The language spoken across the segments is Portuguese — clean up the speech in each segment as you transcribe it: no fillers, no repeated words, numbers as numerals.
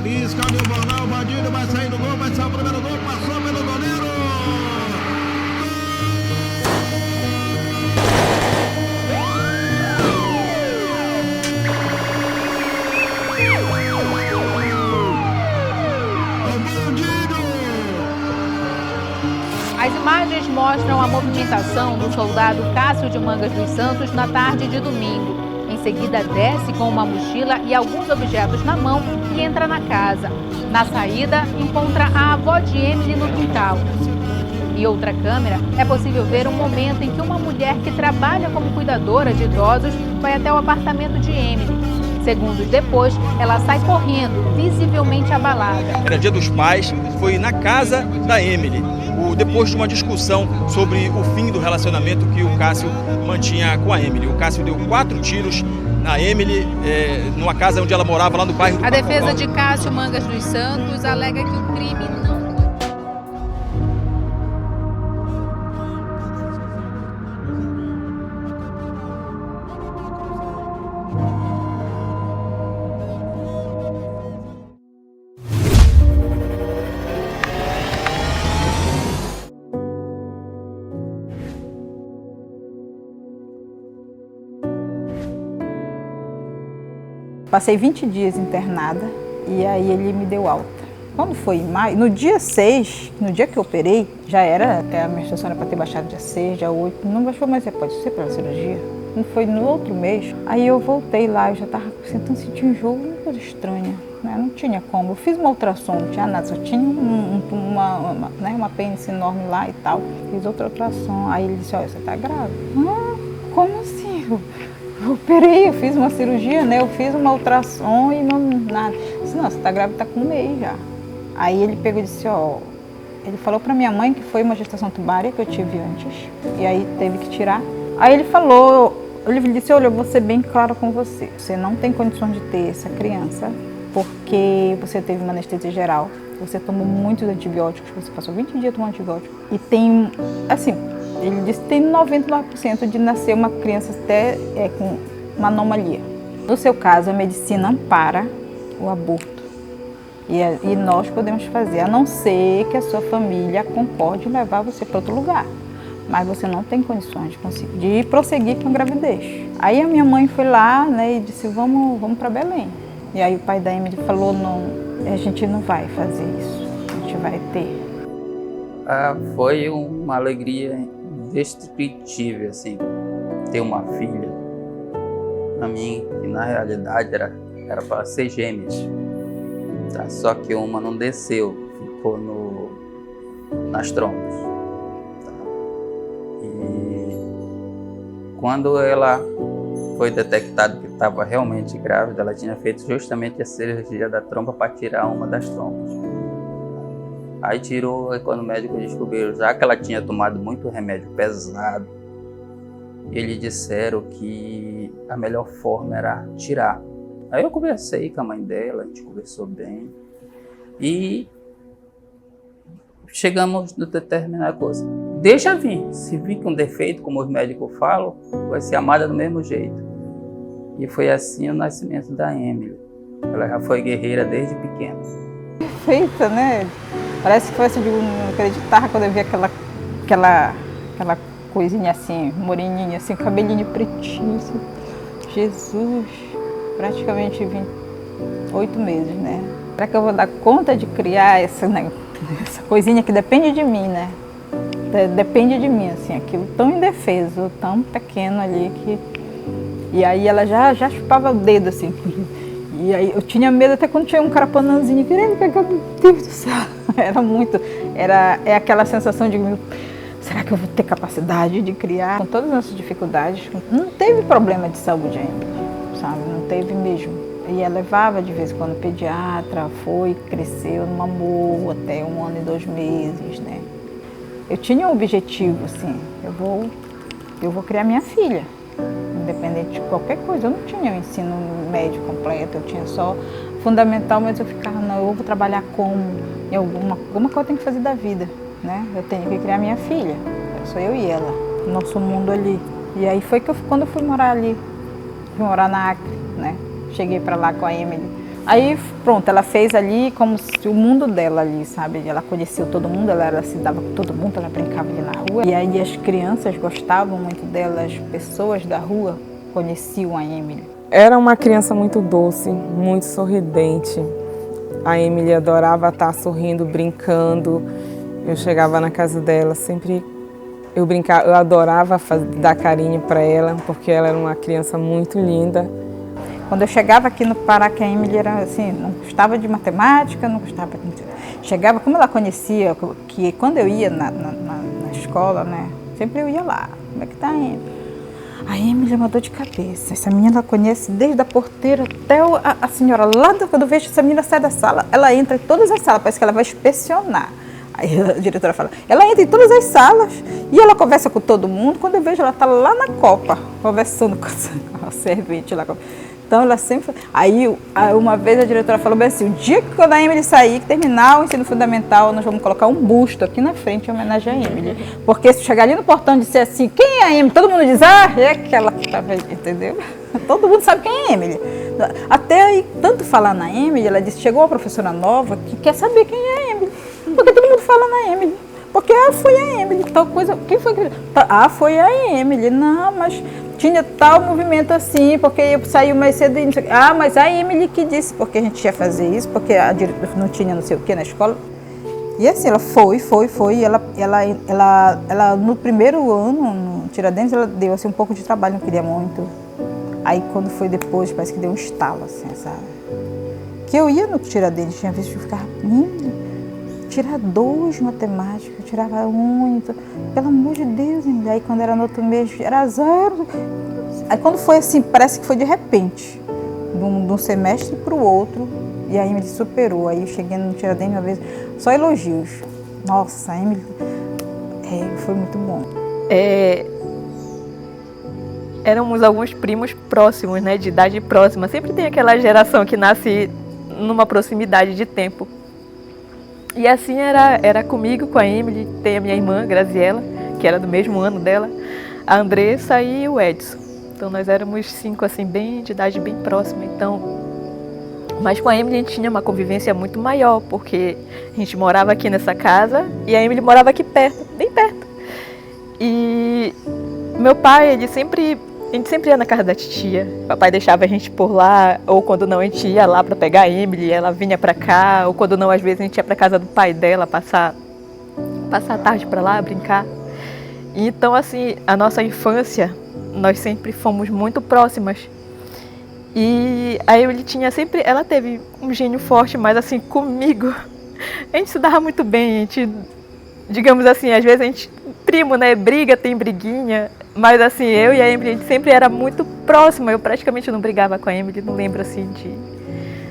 Belisca, olha o Bornal, o Bandinho vai sair do gol, vai sair o primeiro gol, passou pelo goleiro. As imagens mostram a movimentação do soldado Cássio de Mangas dos Santos na tarde de domingo. Em seguida, desce com uma mochila e alguns objetos na mão e entra na casa. Na saída, encontra a avó de Emily no quintal. Em outra câmera, é possível ver um momento em que uma mulher que trabalha como cuidadora de idosos vai até o apartamento de Emily. Segundos depois, ela sai correndo, visivelmente abalada. Era Dia dos Pais, foi na casa da Emily. Depois de uma discussão sobre o fim do relacionamento que o Cássio mantinha com a Emily. O Cássio deu 4 tiros na Emily, numa casa onde ela morava, lá no bairro do A defesa de Cássio Mangas dos Santos alega que o crime não... Passei 20 dias internada e aí ele me deu alta. Quando foi em maio, no dia 6, no dia que eu operei, já era, até a menstruação era para ter baixado dia 6, dia 8, não baixou, mas pode ser pela cirurgia. Não foi no outro mês, aí eu voltei lá, eu já estava sentindo enjoo, uma coisa estranha, né? Não tinha como. Eu fiz uma ultrassom, não tinha nada, só tinha uma pênis enorme lá e tal. Fiz outra ultrassom, aí ele disse, olha, você está grávida. Como assim? Eu operei, eu fiz uma cirurgia, né? Eu fiz uma ultrassom e não nada. Eu disse, não, você tá grávida, tá com 1 mês já. Aí ele pegou e disse, ele falou pra minha mãe que foi uma gestação tubária que eu tive antes. E aí teve que tirar. Aí ele disse, olha, eu vou ser bem claro com você. Você não tem condições de ter essa criança porque você teve uma anestesia geral. Você tomou muitos antibióticos, você passou 20 dias tomando antibiótico. E tem, assim... Ele disse que tem 99% de nascer uma criança até com uma anomalia. No seu caso, a medicina ampara o aborto. E nós podemos fazer, a não ser que a sua família concorde em levar você para outro lugar. Mas você não tem condições de prosseguir com a gravidez. Aí a minha mãe foi lá, né, e disse, vamos para Belém. E aí o pai da Emily falou, não, a gente não vai fazer isso, a gente vai ter. Foi uma alegria indescritível, assim, ter uma filha. Para mim, que na realidade era para ser gêmeas, tá? Só que uma não desceu, ficou nas trompas, tá? E quando ela foi detectado que estava realmente grávida, ela tinha feito justamente a cirurgia da trompa para tirar uma das trompas. Aí tirou, e quando o médico descobriu, já que ela tinha tomado muito remédio pesado, eles disseram que a melhor forma era tirar. Aí eu conversei com a mãe dela, a gente conversou bem e chegamos no determinada coisa. Deixa vir, se vir com defeito, como os médicos falam, vai ser amada do mesmo jeito. E foi assim o nascimento da Emily. Ela já foi guerreira desde pequena. Perfeita, né? Parece que foi assim, eu não acreditava quando eu vi aquela coisinha assim, moreninha, assim, cabelinho pretinho, assim. Jesus, praticamente 8 meses, né? Será que eu vou dar conta de criar essa coisinha que depende de mim, né? Depende de mim, assim, aquilo tão indefeso, tão pequeno ali que... E aí ela já chupava o dedo, assim. E aí eu tinha medo até quando tinha um carapanãzinho querendo pegar, meu Deus do céu. É aquela sensação de, será que eu vou ter capacidade de criar? Com todas as nossas dificuldades, não teve problema de saúde ainda, sabe? Não teve mesmo. E ela levava de vez em quando pediatra, cresceu numa boa até 1 ano e 2 meses, né? Eu tinha um objetivo, assim, eu vou criar minha filha. Independente de qualquer coisa, eu não tinha o ensino médio completo, eu tinha só fundamental, mas eu ficava, não, eu vou trabalhar em alguma coisa eu tenho que fazer da vida, né? Eu tenho que criar minha filha, sou eu e ela, nosso mundo ali. E aí foi quando eu fui morar ali, fui morar na Acre, né? Cheguei para lá com a Emily, Aí, pronto, ela fez ali como se o mundo dela ali, sabe? Ela conhecia todo mundo, ela se dava com todo mundo, ela brincava ali na rua. E aí as crianças gostavam muito dela, as pessoas da rua conheciam a Emily. Era uma criança muito doce, muito sorridente. A Emily adorava estar sorrindo, brincando. Eu chegava na casa dela, sempre eu brincava, eu adorava dar carinho para ela, porque ela era uma criança muito linda. Quando eu chegava aqui no Pará, que a Emily era assim, não gostava de matemática, não gostava de... Chegava, como ela conhecia, que quando eu ia na escola, né, sempre eu ia lá. Como é que tá a Emily? A Emily é uma dor de cabeça. Essa menina ela conhece desde a porteira até a senhora. Lá quando eu vejo essa menina sai da sala, ela entra em todas as salas, parece que ela vai inspecionar. Aí a diretora fala, ela entra em todas as salas e ela conversa com todo mundo. Quando eu vejo, ela tá lá na copa, conversando com a servente lá. Então ela sempre... Aí uma vez a diretora falou bem assim, o dia que quando a Emily sair, que terminar o ensino fundamental, nós vamos colocar um busto aqui na frente em homenagem a Emily. Porque se chegar ali no portão e disser assim, quem é a Emily? Todo mundo diz, é aquela que estava aí, entendeu? Todo mundo sabe quem é a Emily. Até aí, tanto falar na Emily, ela disse, chegou uma professora nova que quer saber quem é a Emily. Porque todo mundo fala na Emily. Porque foi a Emily, tal coisa. Quem foi que... foi a Emily. Não, mas tinha tal movimento assim, porque saiu mais cedo e... mas a Emily que disse, porque a gente ia fazer isso, porque a diretora não tinha não sei o que na escola. E assim, ela foi. Ela no primeiro ano, no Tiradentes, ela deu assim, um pouco de trabalho, não queria muito. Aí quando foi depois, parece que deu um estalo, assim, sabe? Que eu ia no Tiradentes, tinha vezes que eu ficava, tirar 2 matemática, eu tirava 1, então, pelo amor de Deus, hein? Aí quando era no outro mês, era 0. Aí quando foi assim, parece que foi de repente, de um semestre para o outro, e a Emily superou. Aí eu cheguei no Tiradentes uma vez, só elogios. Nossa, a Emily foi muito bom. Éramos alguns primos próximos, né, de idade próxima. Sempre tem aquela geração que nasce numa proximidade de tempo. E assim era comigo, com a Emily, tem a minha irmã, Graziela, que era do mesmo ano dela, a Andressa e o Edson. Então nós éramos 5, assim, de idade bem próxima. Então, mas com a Emily a gente tinha uma convivência muito maior, porque a gente morava aqui nessa casa e a Emily morava aqui perto, bem perto. E meu pai, a gente sempre ia na casa da titia. Papai deixava a gente por lá, ou quando não, a gente ia lá para pegar a Emily, ela vinha para cá, ou quando não, às vezes a gente ia para casa do pai dela, passar a tarde para lá, brincar. E então, assim, a nossa infância, nós sempre fomos muito próximas. E a Emily ela teve um gênio forte, mas assim, comigo, a gente se dava muito bem, a gente, digamos assim, às vezes a gente, primo, né, briga, tem briguinha, mas assim, eu e a Emily, a gente sempre era muito próxima, eu praticamente não brigava com a Emily, não lembro assim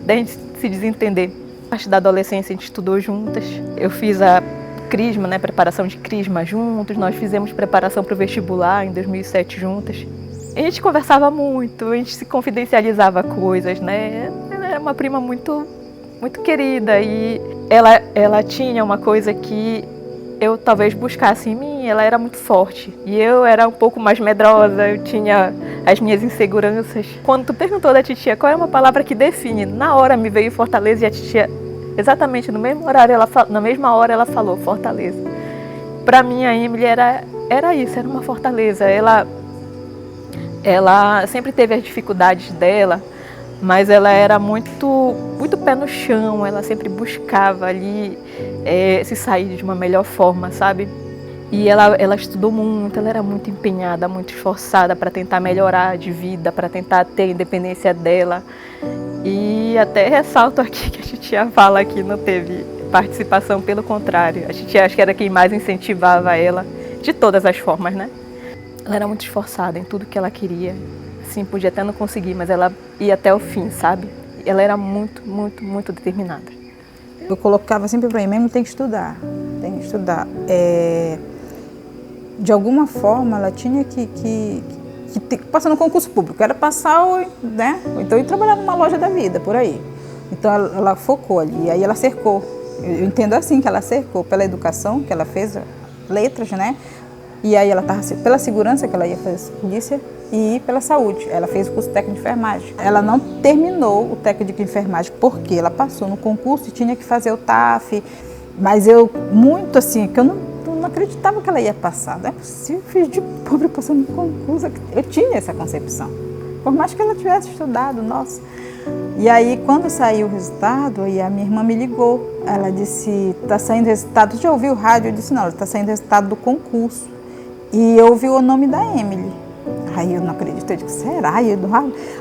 da gente se desentender. A parte da adolescência a gente estudou juntas, eu fiz a crisma, né, preparação de crisma juntos, nós fizemos preparação para o vestibular em 2007 juntas. A gente conversava muito, a gente se confidencializava coisas, né, ela era uma prima muito, muito querida e ela tinha uma coisa que eu talvez buscasse em mim, ela era muito forte. E eu era um pouco mais medrosa, eu tinha as minhas inseguranças. Quando tu perguntou da titia qual é uma palavra que define, na hora me veio Fortaleza e a titia, exatamente no mesmo horário, na mesma hora ela falou Fortaleza. Para mim a Emily era isso, era uma fortaleza. Ela sempre teve as dificuldades dela, mas ela era muito pé no chão, ela sempre buscava ali se sair de uma melhor forma, sabe? E ela estudou muito, ela era muito empenhada, muito esforçada para tentar melhorar de vida, para tentar ter a independência dela. E até ressalto aqui que a titia fala que não teve participação, pelo contrário. A titia acho que era quem mais incentivava ela, de todas as formas, né? Ela era muito esforçada em tudo que ela queria. Assim, podia até não conseguir, mas ela ia até o fim, sabe? Ela era muito, muito, muito determinada. Eu colocava sempre para mim mesmo, tem que estudar. De alguma forma, ela tinha que passar no concurso público. Era passar, né? Então, eu trabalhava numa loja da vida, por aí. Então, ela focou ali, aí ela cercou. Eu entendo assim, que ela cercou pela educação, que ela fez letras, né? E aí ela estava pela segurança que ela ia fazer polícia, e pela saúde. Ela fez o curso técnico de enfermagem. Ela não terminou o técnico de enfermagem porque ela passou no concurso e tinha que fazer o TAF, mas eu, muito assim, que eu não acreditava que ela ia passar. Não é possível, filho de pobre passando no concurso. Eu tinha essa concepção. Por mais que ela tivesse estudado, nossa. E aí, quando saiu o resultado, aí a minha irmã me ligou. Ela disse, está saindo resultado. Já ouviu o rádio? Eu disse, não, está saindo resultado do concurso. E eu ouvi o nome da Emily. Aí eu não acredito, eu disse, será? E eu,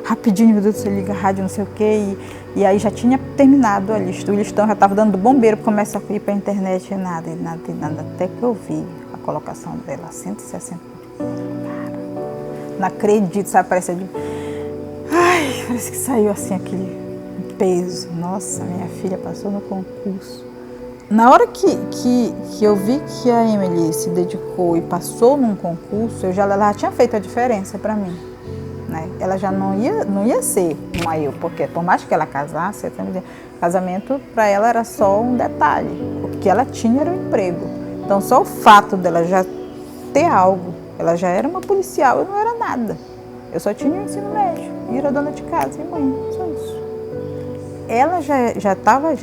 rapidinho, meu Deus do céu, liga a rádio, não sei o quê. E aí já tinha terminado a lista. O listão já estava dando do bombeiro, começa a ir para a internet e nada. Até que eu vi a colocação dela, 160. Cara, não acredito, sabe? Parece que saiu assim aquele peso. Nossa, minha filha passou no concurso. Na hora que eu vi que a Emily se dedicou e passou num concurso, ela já tinha feito a diferença para mim. Né? Ela já não ia ser uma eu, porque por mais que ela casasse, casamento para ela era só um detalhe. O que ela tinha era um emprego. Então só o fato dela já ter algo, ela já era uma policial, eu não era nada. Eu só tinha o ensino médio, e era dona de casa e mãe, só isso. Ela já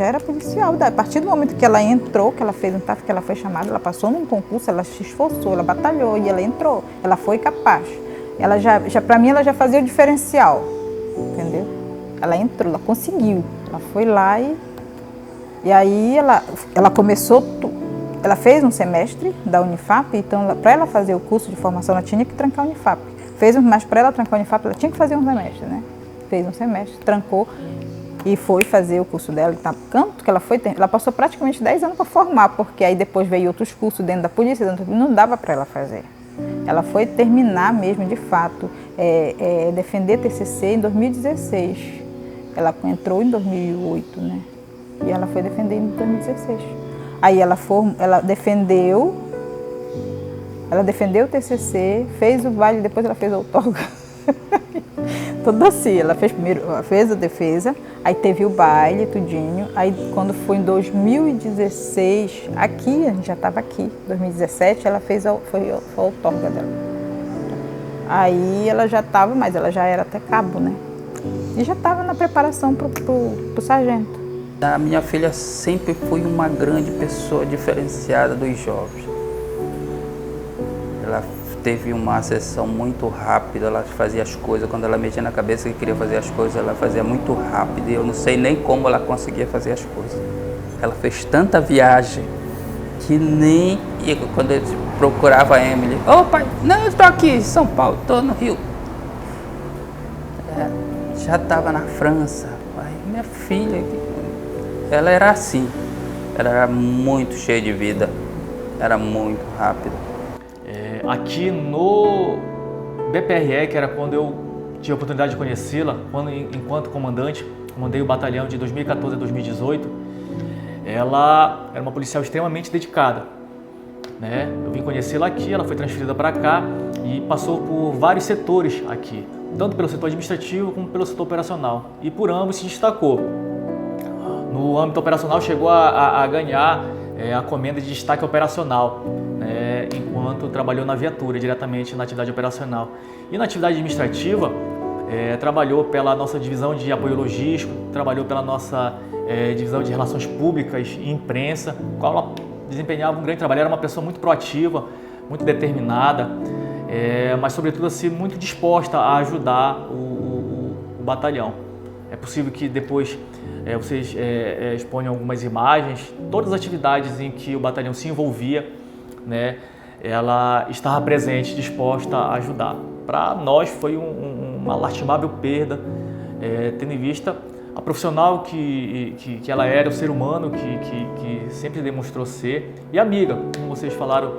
era policial. A partir do momento que ela entrou, que ela fez um TAF, que ela foi chamada, ela passou num concurso, ela se esforçou, ela batalhou e ela entrou. Ela foi capaz. Ela para mim, ela já fazia o diferencial, entendeu? Ela entrou, ela conseguiu. Ela foi lá e aí ela começou, ela fez um semestre da Unifap, então para ela fazer o curso de formação, ela tinha que trancar a Unifap. Mas para ela trancar a Unifap, ela tinha que fazer um semestre, né? Fez um semestre, trancou. E foi fazer o curso dela, tanto que ela passou praticamente 10 anos para formar, porque aí depois veio outros cursos dentro da polícia, não dava para ela fazer. Ela foi terminar mesmo, de fato, defender TCC em 2016. Ela entrou em 2008, né? E ela foi defender em 2016. Aí ela defendeu o TCC, fez o baile, depois ela fez a outorga. Tudo assim, ela fez a defesa, aí teve o baile, tudinho. Aí quando foi em 2016, aqui, a gente já estava aqui, 2017, ela foi a outorga dela. Aí ela já estava, mas ela já era até cabo, né? E já estava na preparação pro sargento. A minha filha sempre foi uma grande pessoa diferenciada dos jovens. Ela teve uma acessão muito rápida, ela fazia as coisas, quando ela metia na cabeça que queria fazer as coisas, ela fazia muito rápido e eu não sei nem como ela conseguia fazer as coisas. Ela fez tanta viagem que nem quando eu procurava a Emily, pai, não, eu estou aqui em São Paulo, estou no Rio. Já estava na França. Minha filha, ela era assim, ela era muito cheia de vida, era muito rápida. Aqui no BPRE, que era quando eu tive a oportunidade de conhecê-la, enquanto comandante, comandei o batalhão de 2014 a 2018, ela era uma policial extremamente dedicada, né? Eu vim conhecê-la aqui, ela foi transferida para cá e passou por vários setores aqui, tanto pelo setor administrativo como pelo setor operacional, e por ambos se destacou. No âmbito operacional chegou a ganhar a comenda de destaque operacional, né, enquanto trabalhou na viatura, diretamente na atividade operacional. E na atividade administrativa, trabalhou pela nossa divisão de apoio logístico, trabalhou pela nossa divisão de relações públicas e imprensa, qual ela desempenhava um grande trabalho. Era uma pessoa muito proativa, muito determinada, mas sobretudo assim, muito disposta a ajudar o batalhão. É possível que depois vocês exponham algumas imagens, todas as atividades em que o batalhão se envolvia, né, ela estava presente, disposta a ajudar. Para nós foi uma lastimável perda, tendo em vista a profissional que ela era, o ser humano que sempre demonstrou ser, e amiga, como vocês falaram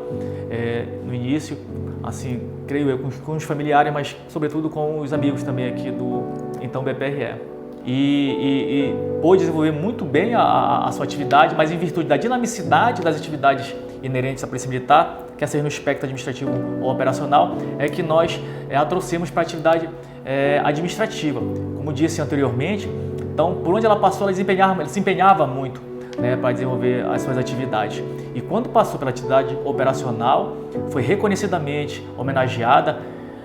no início, assim, creio eu, com os familiares, mas sobretudo com os amigos também aqui do então BPRE. E pôde desenvolver muito bem a sua atividade, mas em virtude da dinamicidade das atividades inerentes à Polícia Militar, quer seja no espectro administrativo ou operacional, é que nós a trouxemos para a atividade administrativa. Como disse anteriormente, então, por onde ela passou, ela se empenhava muito, né, para desenvolver as suas atividades. E quando passou pela atividade operacional, foi reconhecidamente homenageada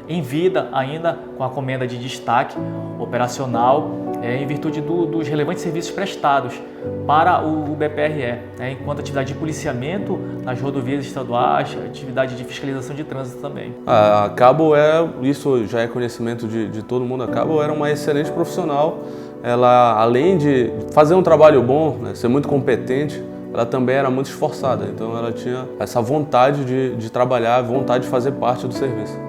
em vida ainda com a comenda de destaque operacional, em virtude dos relevantes serviços prestados para o BPRE, enquanto atividade de policiamento nas rodovias estaduais, atividade de fiscalização de trânsito também. A Cabo isso já é conhecimento de todo mundo, a Cabo era uma excelente profissional. Ela, além de fazer um trabalho bom, né, ser muito competente, ela também era muito esforçada, então ela tinha essa vontade de trabalhar, vontade de fazer parte do serviço.